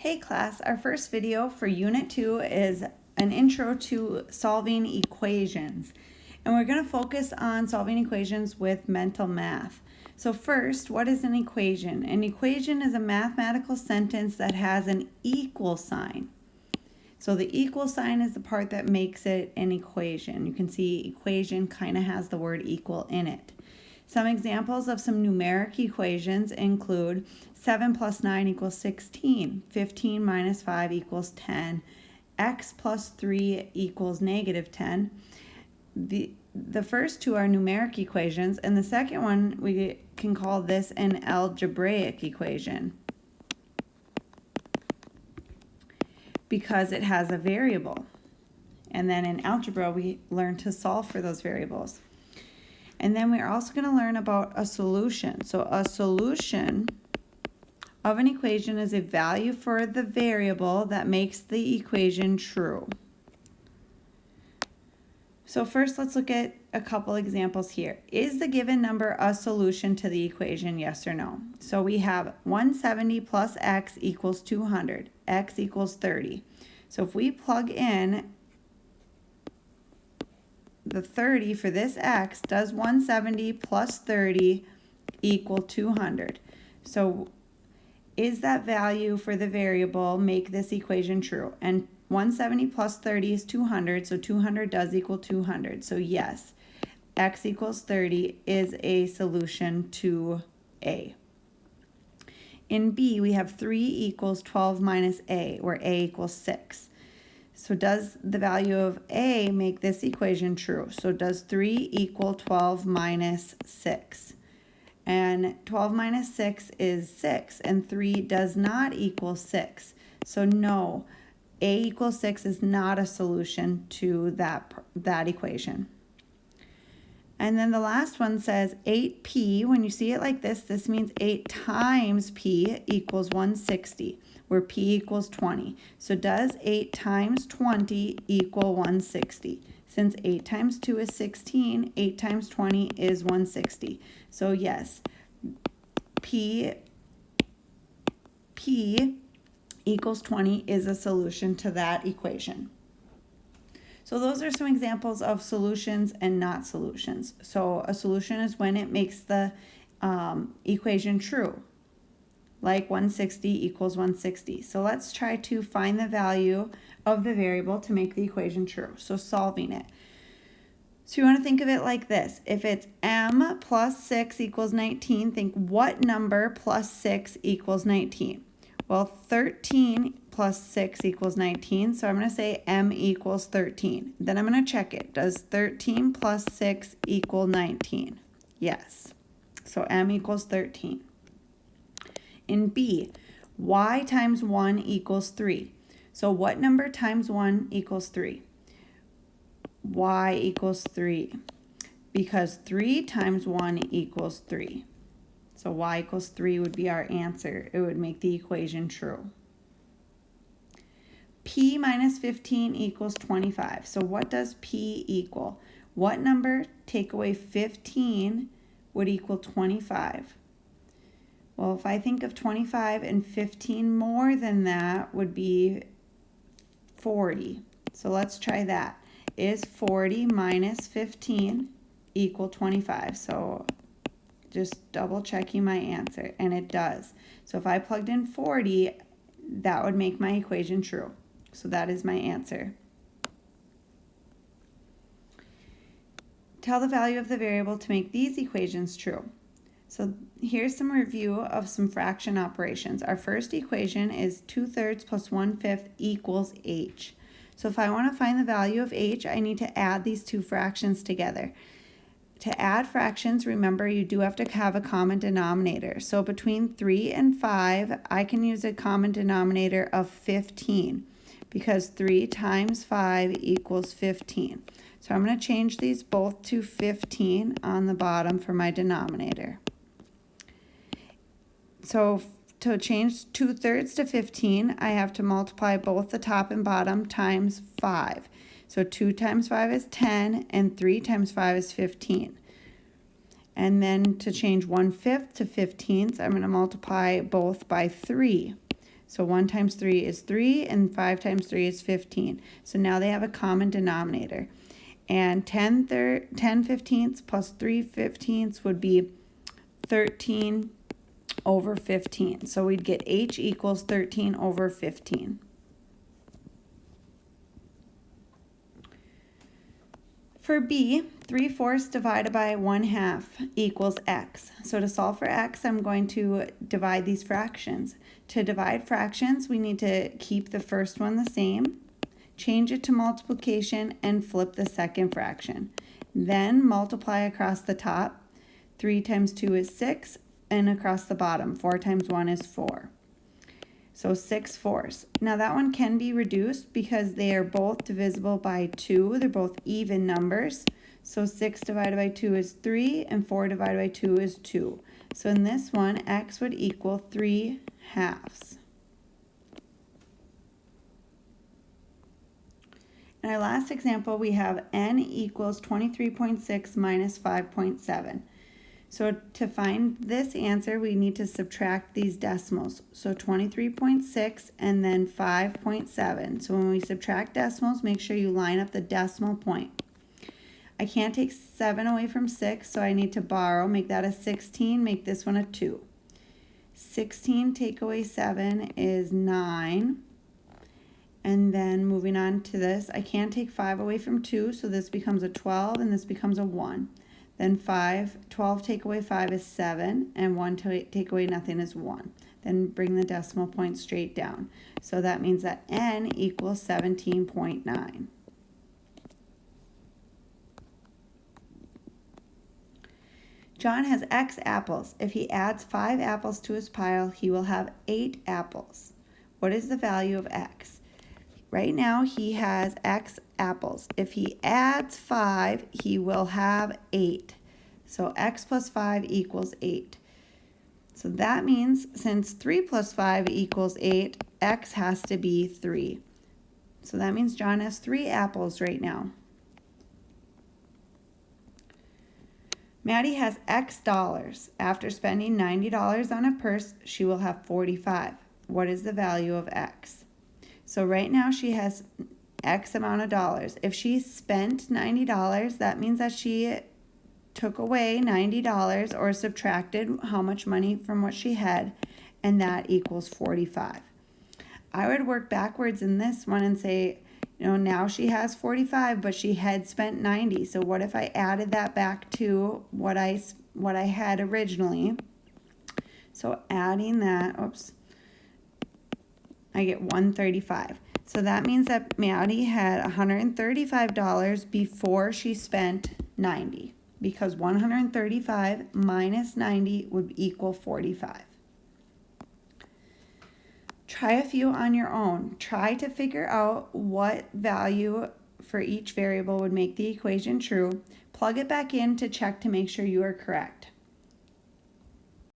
Hey class, our first video for Unit 2 is an intro to solving equations. And we're going to focus on solving equations with mental math. So first, what is an equation? An equation is a mathematical sentence that has an equal sign. So the equal sign is the part that makes it an equation. You can see equation kind of has the word equal in it. Some examples of some numeric equations include 7 plus 9 equals 16, 15 minus 5 equals 10, x plus 3 equals negative 10. The first two are numeric equations, and the second one we can call this an algebraic equation because it has a variable. And then in algebra, we learn to solve for those variables. And then we're also going to learn about a solution. So a solution of an equation is a value for the variable that makes the equation true. So first, let's look at a couple examples here. Is the given number a solution to the equation, yes or no? So we have 170 plus x equals 200. X equals 30. So if we plug in the 30 for this x, does 170 plus 30 equal 200? So is that value for the variable make this equation true? And 170 plus 30 is 200, so 200 does equal 200. So yes, x equals 30 is a solution to A. In B, we have 3 equals 12 minus A, where A equals 6. So does the value of A make this equation true? So does 3 equal 12 minus 6? And 12 minus 6 is 6, and 3 does not equal 6. So no, A equals 6 is not a solution to that equation. And then the last one says 8p. When you see it like this means 8 times p equals 160, where p equals 20. So does 8 times 20 equal 160? Since 8 times 2 is 16, 8 times 20 is 160. So yes, p equals 20 is a solution to that equation. So those are some examples of solutions and not solutions. So a solution is when it makes the equation true, like 160 equals 160. So let's try to find the value of the variable to make the equation true. So solving it. So you want to think of it like this. If it's m plus 6 equals 19, think what number plus 6 equals 19? Well, 13 plus 6 equals 19, so I'm going to say m equals 13. Then I'm going to check it. Does 13 plus 6 equal 19? Yes. So m equals 13. In B, y times 1 equals 3. So what number times 1 equals 3? Y equals 3, because 3 times 1 equals 3. So y equals 3 would be our answer. It would make the equation true. P minus 15 equals 25. So what does P equal? What number take away 15 would equal 25? Well, if I think of 25 and 15 more than that would be 40. So let's try that. Is 40 minus 15 equal 25? So just double checking my answer, and it does. So if I plugged in 40, that would make my equation true. So that is my answer. Tell the value of the variable to make these equations true. So here's some review of some fraction operations. Our first equation is 2/3 plus 1/5 equals h. So if I want to find the value of h, I need to add these two fractions together. To add fractions, remember you do have to have a common denominator. So between 3 and 5, I can use a common denominator of 15 because 3 times 5 equals 15. So I'm going to change these both to 15 on the bottom for my denominator. So to change 2/3 to 15, I have to multiply both the top and bottom times 5. So 2 times 5 is 10, and 3 times 5 is 15. And then to change 1/5 to 15, I'm going to multiply both by 3. So 1 times 3 is 3, and 5 times 3 is 15. So now they have a common denominator. And 10 fifteenths plus 3 fifteenths would be 13 over 15. So we'd get h equals 13 over 15. For B, 3/4 divided by 1/2 equals x. So to solve for x, I'm going to divide these fractions. To divide fractions, we need to keep the first one the same, change it to multiplication, and flip the second fraction. Then multiply across the top. 3 times 2 is 6, and across the bottom, 4 times 1 is 4. So 6/4. Now that one can be reduced because they are both divisible by 2. They're both even numbers. So 6 divided by 2 is 3, and 4 divided by 2 is 2. So in this one, x would equal 3/2. In our last example, we have n equals 23.6 minus 5.7. So to find this answer, we need to subtract these decimals. So 23.6 and then 5.7. So when we subtract decimals, make sure you line up the decimal point. I can't take 7 away from 6, so I need to borrow, make that a 16, make this one a 2. 16 take away 7 is 9. And then moving on to this, I can't take 5 away from 2, so this becomes a 12 and this becomes a 1. Then 12 take away 5 is 7, and 1 take away nothing is 1. Then bring the decimal point straight down. So that means that n equals 17.9. John has X apples. If he adds 5 apples to his pile, he will have 8 apples. What is the value of X? Right now, he has X apples. If he adds 5, he will have 8. So X plus 5 equals 8. So that means since 3 plus 5 equals 8, X has to be 3. So that means John has 3 apples right now. Maddie has X dollars. After spending $90 on a purse, she will have 45. What is the value of X? So right now she has X amount of dollars. If she spent $90, that means that she took away $90 or subtracted how much money from what she had, and that equals 45. I would work backwards in this one and say, now she has 45, but she had spent 90. So what if I added that back to what I had originally? So adding that, I get 135. So that means that Maddie had $135 before she spent 90, because 135 minus 90 would equal 45. Try a few on your own. Try to figure out what value for each variable would make the equation true. Plug it back in to check to make sure you are correct.